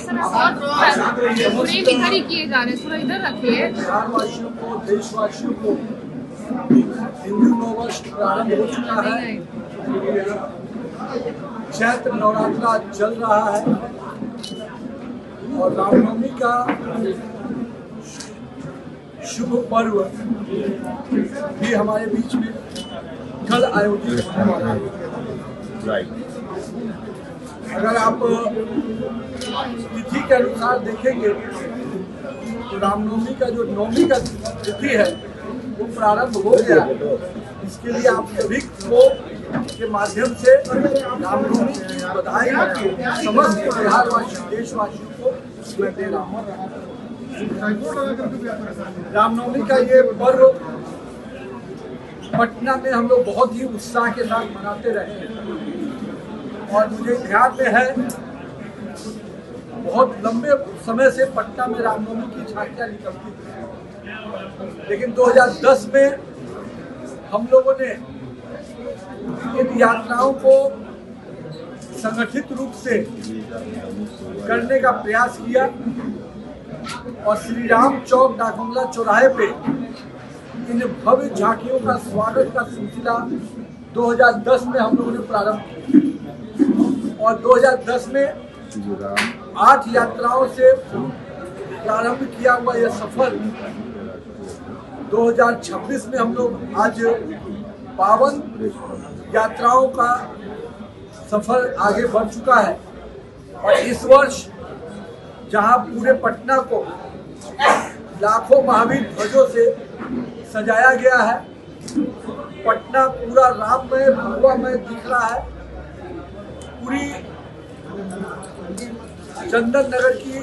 Sir बहुत इधर ही किए जा रहे हैं, थोड़ा इधर रखिए। बिहारवासियों को, देशवासियों को हिंदू नववर्ष प्रारंभ हो चुका है। चैत्र नवरात्रा चल रहा है और रामनवमी का शुभ पर्व भी हमारे बीच में कल आयोजित होने वाला है। अगर आप तिथि के अनुसार देखेंगे तो रामनवमी का जो नवमी का तिथि है वो प्रारंभ हो गया है। इसके लिए आप सभी को के माध्यम से रामनवमी की बधाई समस्त बिहारवासियों, देशवासियों को मैं दे रहा हूँ। रामनवमी का ये पर्व पटना में हम लोग बहुत ही उत्साह के साथ मनाते रहे हैं और मुझे ध्यान में है बहुत लंबे समय से पटना में रामनवमी की झांकियां निकलती थी, लेकिन 2010 में हम लोगों ने इन यात्राओं को संगठित रूप से करने का प्रयास किया और श्री राम चौक डाकबंगला चौराहे पे इन भव्य झांकियों का स्वागत का सिलसिला 2010 में हम लोगों ने प्रारंभ किया और 2010 में 8 यात्राओं से प्रारंभ किया हुआ यह सफर 2026 में हम लोग आज 52 यात्राओं का सफर आगे बढ़ चुका है और इस वर्ष जहां पूरे पटना को लाखों महावीर ध्वजों से सजाया गया है, पटना पूरा राममय भगवामय दिख रहा है। पूरी चंदन नगर की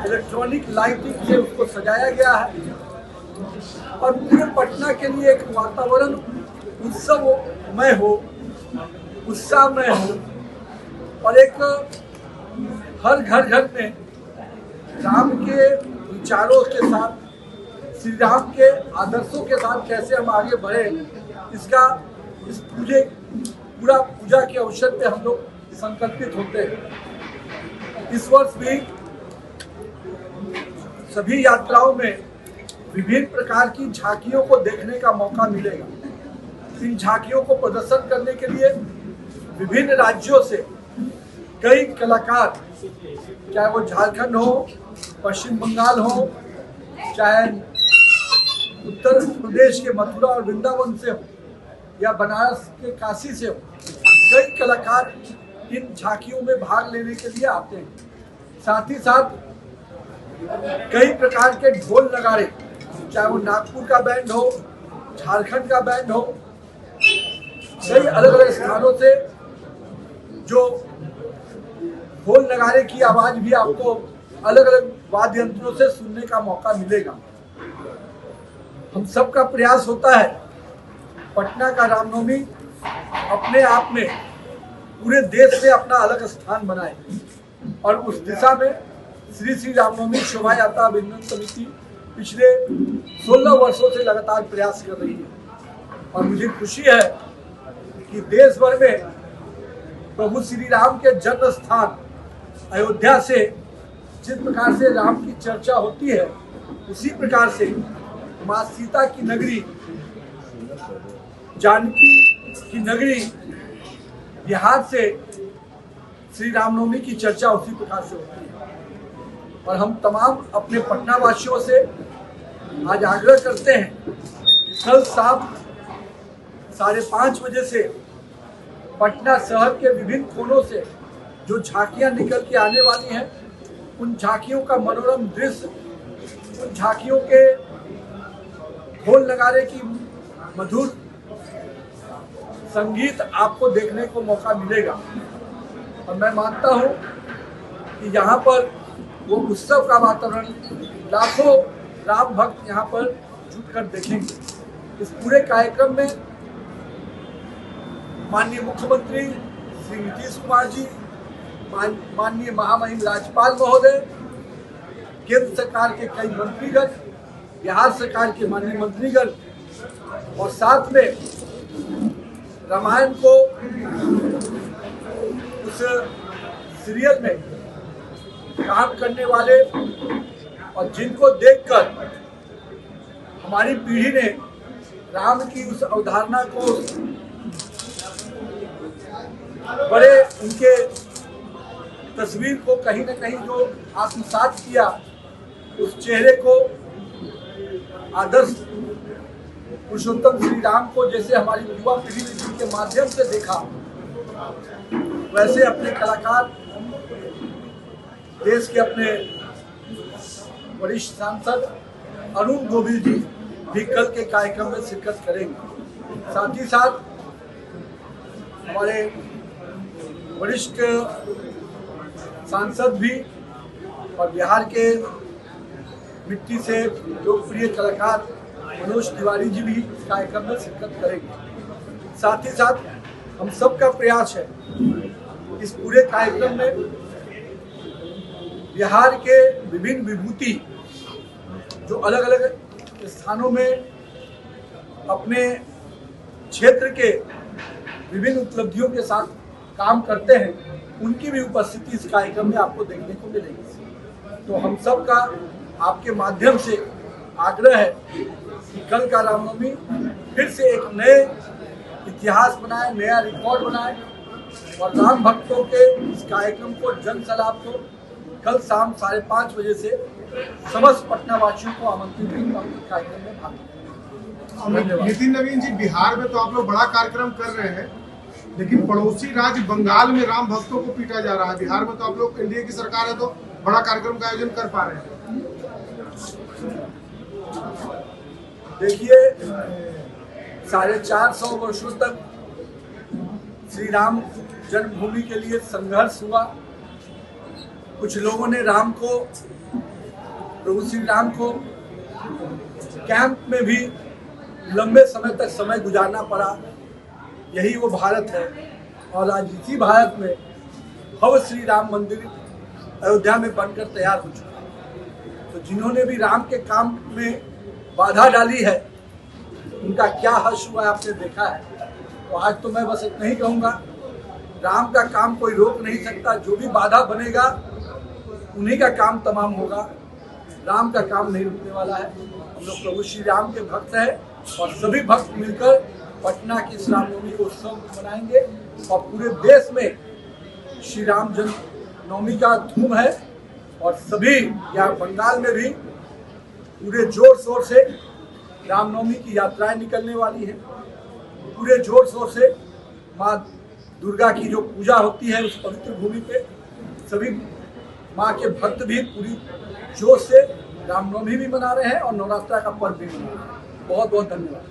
इलेक्ट्रॉनिक लाइटिंग से उसको सजाया गया है और पूरे पटना के लिए एक वातावरण उत्सवमय हो, उत्साहमय हो और एक हर घर में राम के विचारों के साथ, श्री राम के आदर्शों के साथ कैसे हम आगे बढ़े, इसका इस पूरा पूजा के अवसर पे हम लोग संकल्पित होते हैं। इस वर्ष भी सभी यात्राओं में विभिन्न प्रकार की झांकियों को देखने का मौका मिलेगा। इन झांकियों को प्रदर्शन करने के लिए विभिन्न राज्यों से कई कलाकार, चाहे वो झारखंड हो, पश्चिम बंगाल हो, चाहे उत्तर प्रदेश के मथुरा और वृंदावन से हो या बनारस के काशी से हो, कई कलाकार इन झांकियों में भाग लेने के लिए आते हैं। साथ ही साथ कई प्रकार के ढोल नगाड़े, चाहे वो नागपुर का बैंड हो, झारखंड का बैंड हो, कई अलग अलग स्थानों से जो ढोल नगाड़े की आवाज भी आपको अलग अलग वाद्य यंत्रों से सुनने का मौका मिलेगा। हम सबका प्रयास होता है पटना का रामनवमी अपने आप में पूरे देश में अपना अलग स्थान बनाए और उस दिशा में श्री रामनवमी शोभा यात्रा अभिनंदन समिति पिछले 16 वर्षों से लगातार प्रयास कर रही है और मुझे खुशी है कि देश भर में प्रभु श्री राम के जन्म स्थान अयोध्या से जिस प्रकार से राम की चर्चा होती है, उसी प्रकार से माँ सीता की नगरी, जानकी की नगरी बिहार से श्री रामनवमी की चर्चा उसी प्रकार से होती है और हम तमाम अपने पटना वासियों से आज आग्रह करते हैं कल शाम 5:30 बजे से पटना शहर के विभिन्न कोनों से जो झांकियां निकल के आने वाली हैं, उन झांकियों का मनोरम दृश्य, उन झांकियों के ढोल नगाड़े की मधुर संगीत आपको देखने को मौका मिलेगा और मैं मानता हूं कि यहाँ पर वो उत्सव का वातावरण लाखों राम भक्त यहाँ पर जुटकर देखेंगे। इस पूरे कार्यक्रम में माननीय मुख्यमंत्री श्री नीतीश कुमार जी, माननीय महामहिम राज्यपाल महोदय, केंद्र सरकार के कई मंत्रीगण, बिहार सरकार के माननीय मंत्रीगण और साथ में रामायण को उस सीरियल में काम करने वाले और जिनको देखकर हमारी पीढ़ी ने राम की उस अवधारणा को बड़े उनके तस्वीर को कहीं न कहीं जो आत्मसात किया, उस चेहरे को आदर्श पुरुषोत्तम श्री राम को जैसे हमारी युवा पीढ़ी ने जिनके माध्यम से देखा, वैसे अपने कलाकार देश के अपने वरिष्ठ सांसद अरुण गोविल जी भी कल के कार्यक्रम में शिरकत करेंगे। साथ ही साथ हमारे वरिष्ठ सांसद भी और बिहार के मिट्टी से लोकप्रिय कलाकार मनोज तिवारी जी भी इस कार्यक्रम में शिरकत करेंगे। साथ ही साथ हम सबका प्रयास है इस पूरे कार्यक्रम में बिहार के विभिन्न विभूति जो अलग अलग स्थानों में अपने क्षेत्र के विभिन्न उपलब्धियों के साथ काम करते हैं, उनकी भी उपस्थिति इस कार्यक्रम में आपको देखने को मिलेगी। तो हम सब का आपके माध्यम से आग्रह है कि कल का रामनवमी फिर से एक नए इतिहास बनाए, नया रिकॉर्ड बनाए और राम भक्तों के इस कार्यक्रम को जन सलाब को कल शाम 5:30 बजे से समस्त पटना वासियों को आमंत्रित करके कार्यक्रम में भाग। नितिन नवीन जी, बिहार में तो आप लोग बड़ा कार्यक्रम कर रहे हैं, लेकिन पड़ोसी राज्य बंगाल में राम भक्तों को पीटा जा रहा है। बिहार में तो आप लोग एनडीए की सरकार है तो बड़ा कार्यक्रम का आयोजन कर पा रहे हैं। देखिए, 450 वर्षों तक श्री राम जन्मभूमि के लिए संघर्ष हुआ। कुछ लोगों ने राम को, प्रभु श्री राम को कैंप में भी लंबे समय तक समय गुजारना पड़ा। यही वो भारत है और आज इसी भारत में भव्य श्री राम मंदिर अयोध्या में बनकर तैयार हो चुका है। तो जिन्होंने भी राम के काम में बाधा डाली है, उनका क्या हर्ष हुआ है आपने देखा है। तो आज तो मैं बस इतना ही कहूँगा, राम का काम कोई रोक नहीं सकता। जो भी बाधा बनेगा उन्हीं का काम तमाम होगा। राम का काम नहीं रुकने वाला है। हम लोग प्रभु श्री राम के भक्त हैं और सभी भक्त मिलकर पटना की इस रामनवमी को उत्सव मनाएंगे और पूरे देश में श्री राम जन्मनवमी का धूम है और सभी यहाँ बंगाल में भी पूरे जोर शोर से रामनवमी की यात्राएं निकलने वाली हैं। पूरे जोर शोर से माँ दुर्गा की जो पूजा होती है उस पवित्र भूमि पे सभी माँ के भक्त भी पूरी जोश से रामनवमी भी मना रहे हैं और नवरात्रा का पर्व भी मना रहे हैं। बहुत बहुत धन्यवाद।